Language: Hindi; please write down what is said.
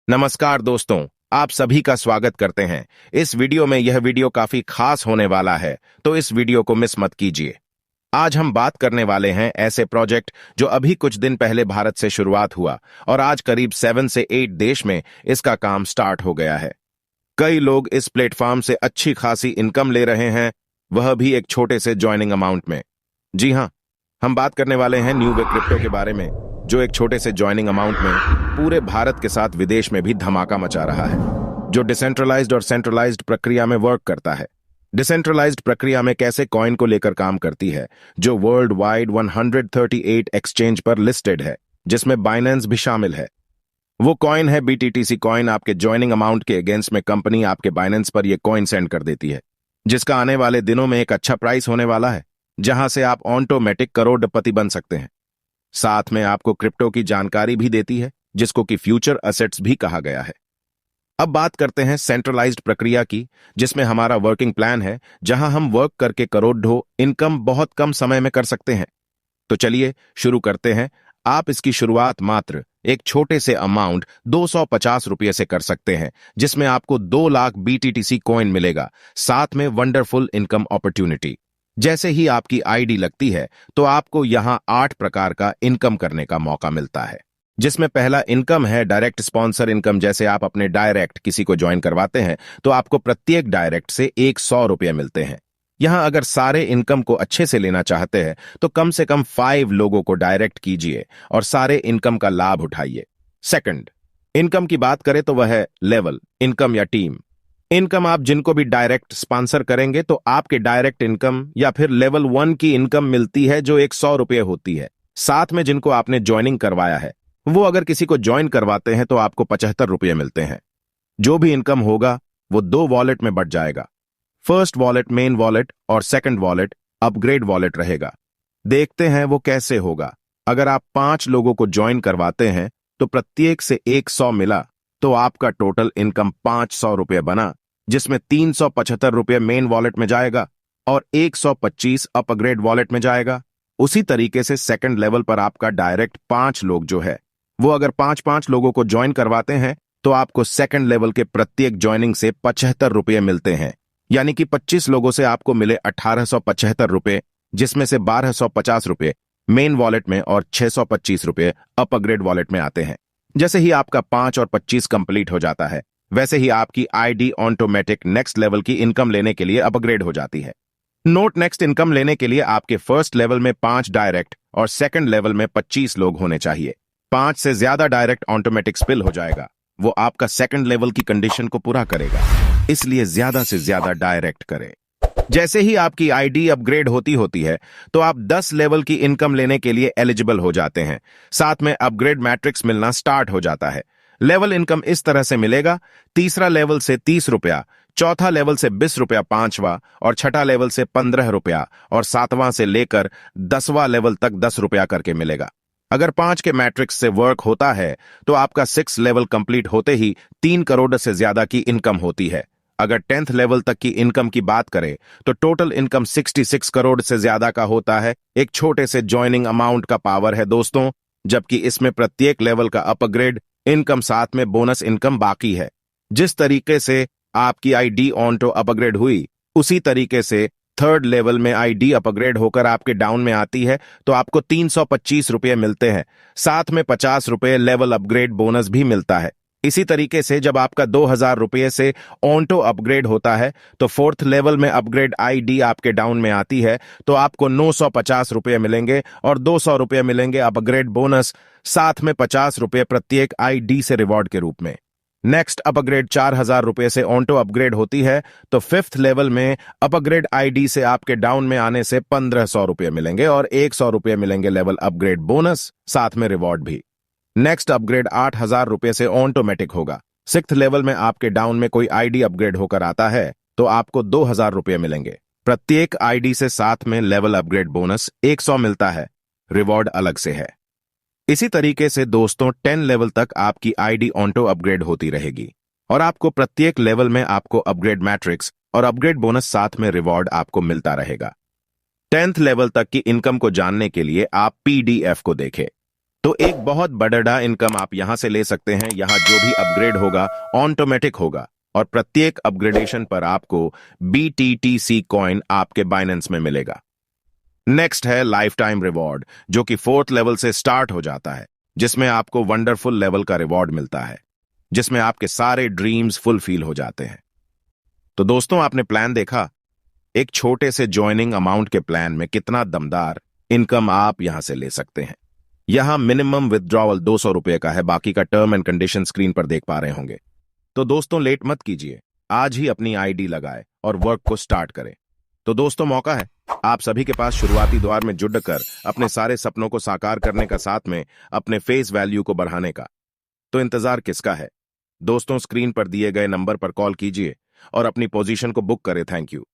नमस्कार दोस्तों, आप सभी का स्वागत करते हैं। इस वीडियो में यह वीडियो काफी खास होने वाला है, तो इस वीडियो को मिस मत कीजिए। आज हम बात करने वाले हैं ऐसे प्रोजेक्ट जो अभी कुछ दिन पहले भारत से शुरुआत हुआ और आज करीब 7 से 8 देश में इसका काम स्टार्ट हो गया है। कई लोग इस प्लेटफॉर्म से अच्छी खासी इनकम ले रहे हैं, वह भी एक छोटे से ज्वाइनिंग अमाउंट में। जी हाँ, हम बात करने वाले हैं न्यू वे क्रिप्टो के बारे में, जो एक छोटे से ज्वाइनिंग अमाउंट में पूरे भारत के साथ विदेश में भी धमाका मचा रहा है, जो डिसेंट्रलाइज्ड और सेंट्रलाइज्ड प्रक्रिया में वर्क करता है। डिसेंट्रलाइज्ड प्रक्रिया में कैसे कॉइन को लेकर काम करती है, जो वर्ल्ड वाइड 138 एक्सचेंज पर लिस्टेड है, जिसमें बाइनेंस भी शामिल है। वो कॉइन है BTTC कॉइन। आपके ज्वाइनिंग अमाउंट के अगेंस्ट में कंपनी आपके बाइनेंस पर यह कॉइन सेंड कर देती है, जिसका आने वाले दिनों में एक अच्छा प्राइस होने वाला है, जहां से आप ऑटोमेटिक करोड़पति बन सकते हैं। साथ में आपको क्रिप्टो की जानकारी भी देती है, जिसको कि फ्यूचर असेट्स भी कहा गया है। अब बात करते हैं सेंट्रलाइज्ड प्रक्रिया की, जिसमें हमारा वर्किंग प्लान है, जहां हम वर्क करके करोड़ों इनकम बहुत कम समय में कर सकते हैं। तो चलिए शुरू करते हैं। आप इसकी शुरुआत मात्र एक छोटे से अमाउंट 250 रुपये से कर सकते हैं, जिसमें आपको 2 लाख BTTC कॉइन मिलेगा, साथ में वंडरफुल इनकम अपॉर्चुनिटी। जैसे ही आपकी आईडी लगती है तो आपको यहां 8 प्रकार का इनकम करने का मौका मिलता है, जिसमें पहला इनकम है डायरेक्ट स्पॉन्सर इनकम। जैसे आप अपने डायरेक्ट किसी को ज्वाइन करवाते हैं तो आपको प्रत्येक डायरेक्ट से 100 रुपये मिलते हैं। यहां अगर सारे इनकम को अच्छे से लेना चाहते हैं तो कम से कम 5 लोगों को डायरेक्ट कीजिए और सारे इनकम का लाभ उठाइए। सेकंड इनकम की बात करें तो वह है लेवल इनकम या टीम इनकम। आप जिनको भी डायरेक्ट स्पॉन्सर करेंगे तो आपके डायरेक्ट इनकम या फिर लेवल 1 की इनकम मिलती है, जो 100 रुपये होती है। साथ में जिनको आपने ज्वाइनिंग करवाया है, वो अगर किसी को ज्वाइन करवाते हैं तो आपको 75 रुपये मिलते हैं। जो भी इनकम होगा वो 2 वॉलेट में बट जाएगा। फर्स्ट वॉलेट मेन वॉलेट और सेकंड वॉलेट अपग्रेड वॉलेट रहेगा। देखते हैं वो कैसे होगा। अगर आप 5 लोगों को ज्वाइन करवाते हैं तो प्रत्येक से 100 मिला, तो आपका टोटल इनकम 500 रुपये बना, जिसमें 375 रुपये मेन वॉलेट में जाएगा और 125 अपग्रेड वॉलेट में जाएगा। उसी तरीके से सेकंड लेवल पर आपका डायरेक्ट 5 लोग जो है, वो अगर 5-5 लोगों को ज्वाइन करवाते हैं तो आपको सेकंड लेवल के प्रत्येक ज्वाइनिंग से 75 रुपये मिलते हैं। यानी कि 25 लोगों से आपको मिले 1875 रुपये, जिसमें से 1250 रुपये मेन वॉलेट में और 625 रुपये अपग्रेड वॉलेट में आते हैं। जैसे ही आपका 5 और 25 कंप्लीट हो जाता है, वैसे ही आपकी आईडी ऑटोमेटिक नेक्स्ट लेवल की इनकम लेने के लिए अपग्रेड हो जाती है। नोट, नेक्स्ट इनकम लेने के लिए आपके फर्स्ट लेवल में 5 डायरेक्ट और सेकंड लेवल में 25 लोग होने चाहिए। 5 से ज्यादा डायरेक्ट ऑटोमेटिक स्पिल हो जाएगा, वो आपका सेकंड लेवल की कंडीशन को पूरा करेगा, इसलिए ज्यादा से ज्यादा डायरेक्ट करें। जैसे ही आपकी आईडी अपग्रेड होती है तो आप 10 लेवल की इनकम लेने के लिए एलिजिबल हो जाते हैं। साथ में अपग्रेड मैट्रिक्स मिलना स्टार्ट हो जाता है। लेवल इनकम इस तरह से मिलेगा: तीसरा लेवल से 30 रुपया, चौथा लेवल से 20 रुपया, पांचवा और छठा लेवल से 15 रुपया और 7वां से लेकर 10वां लेवल तक 10 रुपया करके मिलेगा। अगर 5 के मैट्रिक्स से वर्क होता है तो आपका 6 लेवल कंप्लीट होते ही 3 करोड़ से ज्यादा की इनकम होती है। अगर 10th लेवल तक की इनकम की बात करें तो टोटल इनकम 66 करोड़ से ज्यादा का होता है। एक छोटे से ज्वाइनिंग अमाउंट का पावर है दोस्तों, जबकि इसमें प्रत्येक लेवल का अपग्रेड इनकम साथ में बोनस इनकम बाकी है। जिस तरीके से आपकी आईडी ऑटो अपग्रेड हुई, उसी तरीके से थर्ड लेवल में आईडी अपग्रेड होकर आपके डाउन में आती है तो आपको 325 रुपये मिलते हैं। साथ में 50 रुपये लेवल अपग्रेड बोनस भी मिलता है। इसी तरीके से जब आपका 2000 रुपये से ऑटो अपग्रेड होता है तो फोर्थ लेवल में अपग्रेड आईडी आपके डाउन में आती है तो आपको 950 रुपये मिलेंगे और 200 रुपये मिलेंगे अपग्रेड बोनस, साथ में 50 रुपये प्रत्येक आईडी से रिवॉर्ड के रूप में। नेक्स्ट अपग्रेड 4000 रुपये से ऑटो अपग्रेड होती है तो 5th लेवल में अपग्रेड आईडी से आपके डाउन में आने से 1500 रुपये मिलेंगे और 100 रुपये मिलेंगे लेवल अपग्रेड बोनस, साथ में रिवॉर्ड भी। नेक्स्ट अपग्रेड 8000 रुपये से ऑटोमेटिक होगा। 6th लेवल में आपके डाउन में कोई आईडी अपग्रेड होकर आता है तो आपको 2000 रुपये मिलेंगे प्रत्येक आईडी से, साथ में लेवल अपग्रेड बोनस 100 मिलता है, रिवॉर्ड अलग से है। इसी तरीके से दोस्तों 10 लेवल तक आपकी आईडी ऑटो अपग्रेड होती रहेगी और आपको प्रत्येक लेवल में आपको अपग्रेड मैट्रिक्स और अपग्रेड बोनस साथ में रिवॉर्ड आपको मिलता रहेगा। 10th लेवल तक की इनकम को जानने के लिए आप PDF को देखें। तो एक बहुत बड़ा इनकम आप यहां से ले सकते हैं। यहां जो भी अपग्रेड होगा ऑटोमेटिक होगा और प्रत्येक अपग्रेडेशन पर आपको BTTC कॉइन आपके बाइनेंस में मिलेगा। नेक्स्ट है लाइफ टाइम रिवॉर्ड, जो कि 4th लेवल से स्टार्ट हो जाता है, जिसमें आपको वंडरफुल लेवल का रिवॉर्ड मिलता है, जिसमें आपके सारे ड्रीम्स फुलफिल हो जाते हैं। तो दोस्तों, आपने प्लान देखा, एक छोटे से ज्वाइनिंग अमाउंट के प्लान में कितना दमदार इनकम आप यहां से ले सकते हैं। यहां मिनिमम विथड्रॉवल 200 रुपए का है, बाकी का टर्म एंड कंडीशन स्क्रीन पर देख पा रहे होंगे। तो दोस्तों, लेट मत कीजिए, आज ही अपनी आईडी लगाए और वर्क को स्टार्ट करें। तो दोस्तों, मौका है आप सभी के पास शुरुआती द्वार में जुड़कर अपने सारे सपनों को साकार करने का, साथ में अपने फेस वैल्यू को बढ़ाने का। तो इंतजार किसका है दोस्तों? स्क्रीन पर दिए गए नंबर पर कॉल कीजिए और अपनी पोजीशन को बुक करें। Thank you.